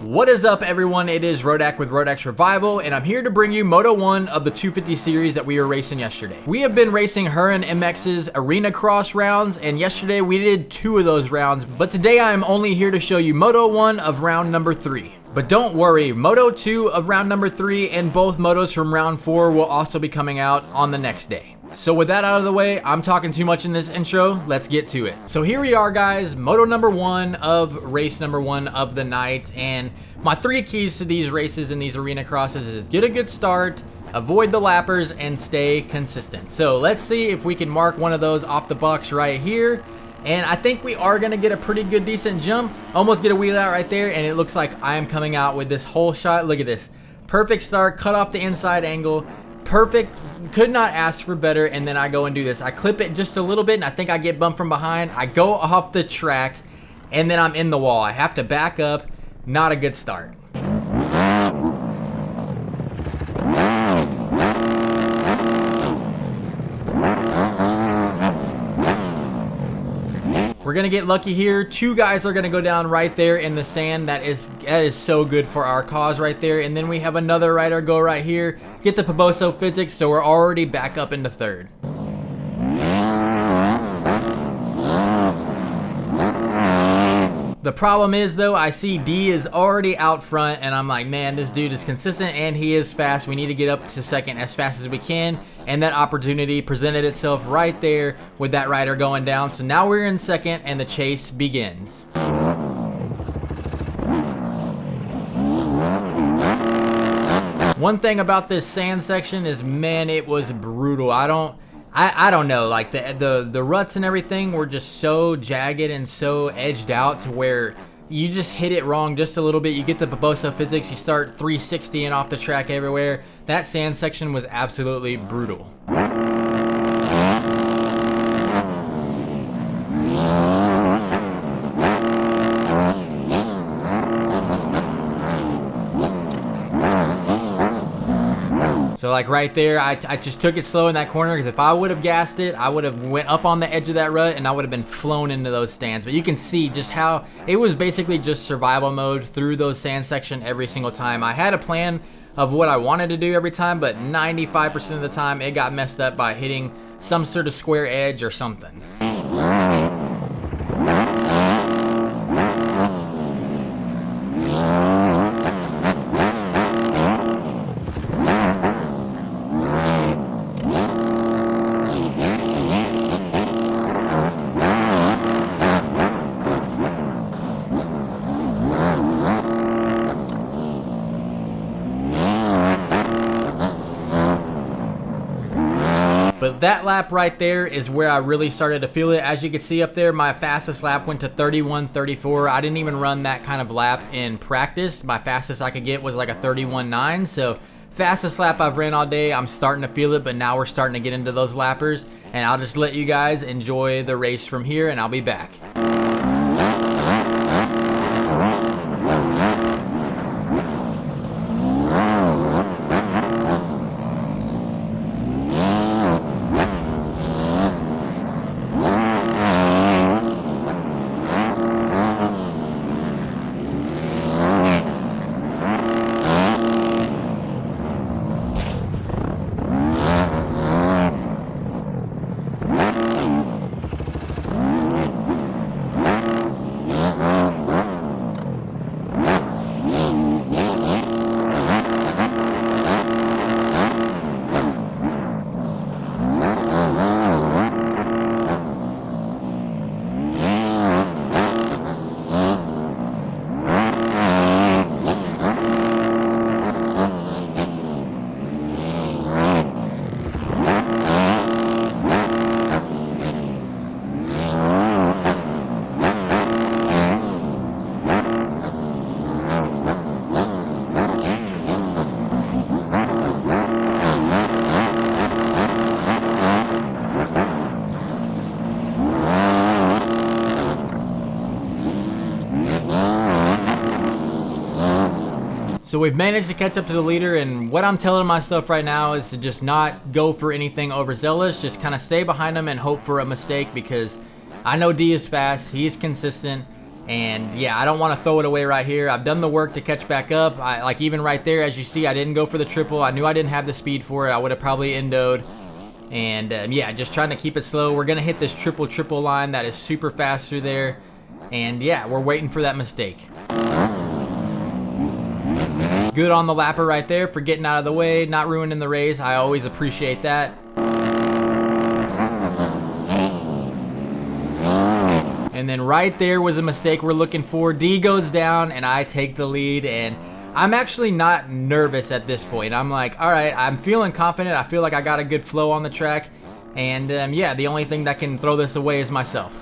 What is up, everyone? It is Rodak with Rodak Revival, and I'm here to bring you Moto 1 of the 250 series that we were racing yesterday. We have been racing her and MX's Arena Cross rounds, and yesterday we did 2 of those rounds, but today I am only here to show you Moto 1 of round number 3. But don't worry, Moto 2 of round number 3 and both motos from round 4 will also be coming out on the next day. So with that out of the way, I'm talking too much in this intro, let's get to it. So here we are, guys, Moto number 1 of race number 1 of the night, and my 3 keys to these races and these arena crosses is get a good start, avoid the lappers, and stay consistent. So let's see if we can mark one of those off the box right here. And I think we are going to get a pretty good decent jump, almost get a wheel out right there, and it looks like I am coming out with this whole shot. Look at this, perfect start, cut off the inside angle, perfect, could not ask for better. And then I go and do this, I clip it just a little bit, and I think I get bumped from behind, I go off the track, and then I'm in the wall. I have to back up, not a good start. We're gonna get lucky here. 2 guys are gonna go down right there in the sand. That is so good for our cause right there. And then we have another rider go right here, get the Paboso physics, so we're already back up into 3rd. The problem is, though, I see D is already out front, and I'm like, man, this dude is consistent and he is fast. We need to get up to 2nd as fast as we can. And that opportunity presented itself right there with that rider going down. So now we're in 2nd and the chase begins. One thing about this sand section is, man, it was brutal. I don't know, like the ruts and everything were just so jagged and so edged out to where you just hit it wrong just a little bit. You get the Paboso physics, you start 360 and off the track everywhere. That sand section was absolutely brutal. So like right there, I just took it slow in that corner, because if I would have gassed it, I would have went up on the edge of that rut and I would have been flown into those stands. But you can see just how it was basically just survival mode through those sand section every single time. I had a plan of what I wanted to do every time, but 95% of the time it got messed up by hitting some sort of square edge or something. But that lap right there is where I really started to feel it. As you can see up there, my fastest lap went to 31:34. I didn't even run that kind of lap in practice. My fastest I could get was like a 31:9. So fastest lap I've ran all day. I'm starting to feel it, but now we're starting to get into those lappers. And I'll just let you guys enjoy the race from here, and I'll be back. So we've managed to catch up to the leader, and what I'm telling myself right now is to just not go for anything overzealous, just kind of stay behind him and hope for a mistake, because I know D is fast, he's consistent, And yeah, I don't want to throw it away right here. I've done the work to catch back up. Like even right there, as you see, I didn't go for the triple. I knew I didn't have the speed for it. I would have probably endoed. And yeah, just trying to keep it slow. We're going to hit this triple line that is super fast through there. And yeah, we're waiting for that mistake. Good on the lapper right there for getting out of the way, not ruining the race. I always appreciate that. And then right there was a mistake we're looking for. D goes down and I take the lead, and I'm actually not nervous at this point. I'm like, all right, I'm feeling confident. I feel like I got a good flow on the track. And yeah, the only thing that can throw this away is myself.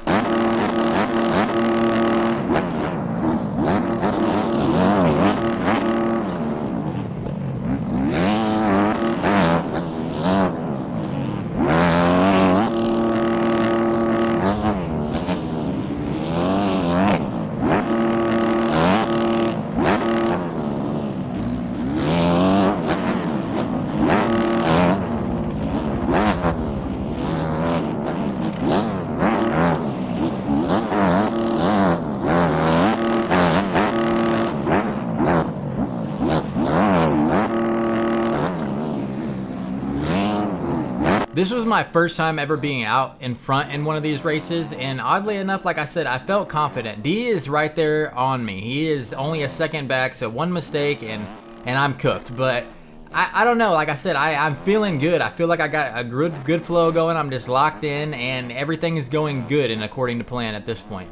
This was my first time ever being out in front in one of these races, and oddly enough, like I said, I felt confident. D is right there on me. He is only a second back, so one mistake and I'm cooked. But I don't know, like I said, I'm feeling good. I feel like I got a good flow going. I'm just locked in, and everything is going good and according to plan at this point.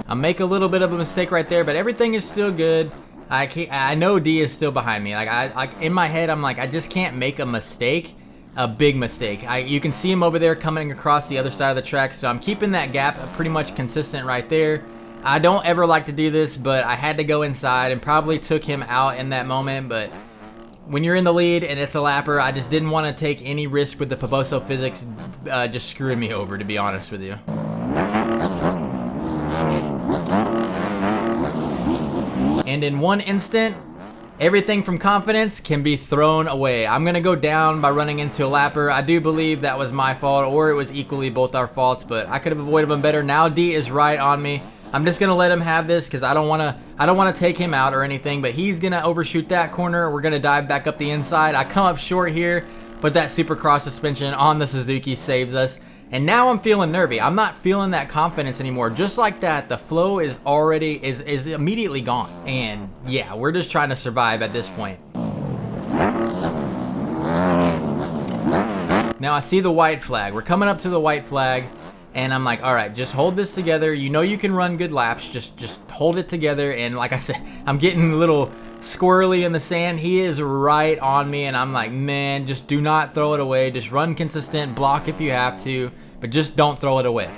I make a little bit of a mistake right there, but everything is still good. I know D is still behind me. Like in my head, I'm like, I just can't make a mistake, a big mistake. You can see him over there coming across the other side of the track, so I'm keeping that gap pretty much consistent right there. I don't ever like to do this, but I had to go inside and probably took him out in that moment. But when you're in the lead and it's a lapper, I just didn't want to take any risk with the Poboso physics just screwing me over, to be honest with you. And in one instant, everything from confidence can be thrown away. I'm going to go down by running into a lapper. I do believe that was my fault, or it was equally both our faults, but I could have avoided them better. Now D is right on me. I'm just going to let him have this because I don't want to take him out or anything, but he's going to overshoot that corner. We're going to dive back up the inside. I come up short here, but that Supercross suspension on the Suzuki saves us. And now I'm feeling nervy. I'm not feeling that confidence anymore. Just like that, the flow is already is immediately gone. And yeah, we're just trying to survive at this point. Now I see the white flag. We're coming up to the white flag, and I'm like, all right, just hold this together. You know you can run good laps. Just hold it together. And like I said, I'm getting a little squirrely in the sand. He is right on me, and I'm like, man, just do not throw it away. Just run consistent, block if you have to, but just don't throw it away.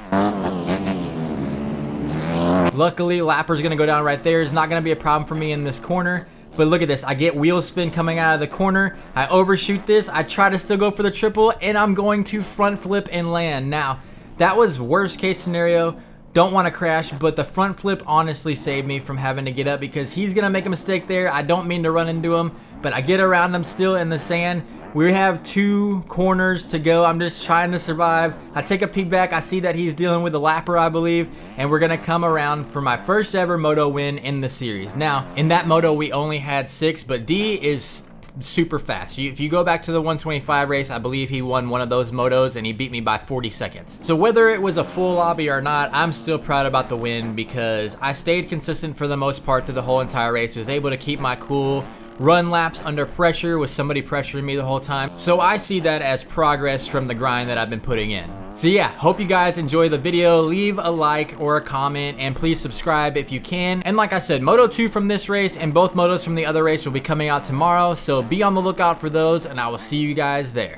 Luckily, lapper's gonna go down right there. It's not gonna be a problem for me in this corner. But look at this, I get wheel spin coming out of the corner. I overshoot this. I try to still go for the triple, and I'm going to front flip and land. Now, that was worst case scenario. Don't want to crash, but the front flip honestly saved me from having to get up because he's going to make a mistake there. I don't mean to run into him, but I get around him still in the sand. We have 2 corners to go. I'm just trying to survive. I take a peek back. I see that he's dealing with a lapper, I believe, and we're going to come around for my first ever moto win in the series. Now, in that moto, we only had 6, but D is super fast. If you go back to the 125 race, I believe he won one of those motos and he beat me by 40 seconds. So whether it was a full lobby or not, I'm still proud about the win because I stayed consistent for the most part through the whole entire race. Was able to keep my cool, run laps under pressure with somebody pressuring me the whole time. So I see that as progress from the grind that I've been putting in. So yeah, hope you guys enjoy the video. Leave a like or a comment, and please subscribe if you can. And like I said, Moto 2 from this race and both motos from the other race will be coming out tomorrow, so be on the lookout for those, and I will see you guys there.